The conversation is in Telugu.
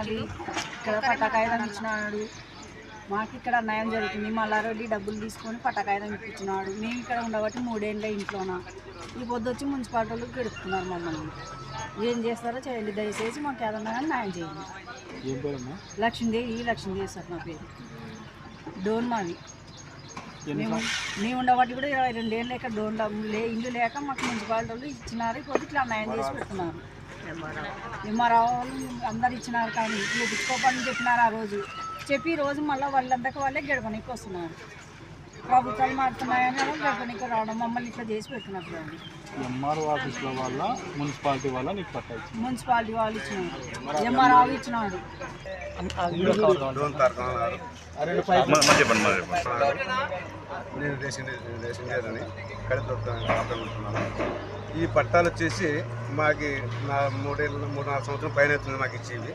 మాది ఇక్కడ పట్టాకాయదం ఇచ్చినాడు. మాకు ఇక్కడ న్యాయం జరుగుతుంది. మల్లారెడ్డి డబ్బులు తీసుకొని పట్టాకాయదం ఇప్పించినాడు. మేము ఇక్కడ ఉండబట్టి 3 ఏళ్ళ ఇంట్లోన ఈ పొద్దు వచ్చి మున్సిపాలిటీలు గెలుపుతున్నారు మమ్మల్ని. ఏం చేస్తారో చేయండి, దయచేసి మాకు ఏదన్నా కానీ న్యాయం చేయండి. లక్ష్మీదేవి సార్ నా పేరు. డోన్ మాది. మేము ఉండబట్టి కూడా 22 ఏళ్ళు ఇక్కడ డోన్ ఇల్లు లేక మాకు మున్సిపాలిటీలు ఇచ్చినారు. ఇప్పుడు ఇట్లా న్యాయం చేసి పెడుతున్నారు. ఎంఆర్ఓ అందరు ఇచ్చినారు కానీ చూపించుకోపని చెప్పినారు ఆ రోజు. చెప్పి ఈ రోజు మళ్ళీ వాళ్ళందరికీ వాళ్ళే గడపనికి వస్తున్నారు. ప్రభుత్వాలు మారుతున్నాయని గడపనికి రావడం మమ్మల్ని ఇట్లా చేసి పెడుతున్నారు. ఎంఆర్ఓ ఆఫీస్లో వాళ్ళ మున్సిపాలిటీ వాళ్ళ నీకు పట్టాయి? మున్సిపాలిటీ వాళ్ళు ఇచ్చినారు, ఎంఆర్ఓ ఇచ్చినాడు. నేను రేషన్ లేదని కడుతున్నాను. ఈ పట్టాలు వచ్చేసి మాకు 3-4 సంవత్సరం పైన అవుతుంది మాకు ఇచ్చేవి.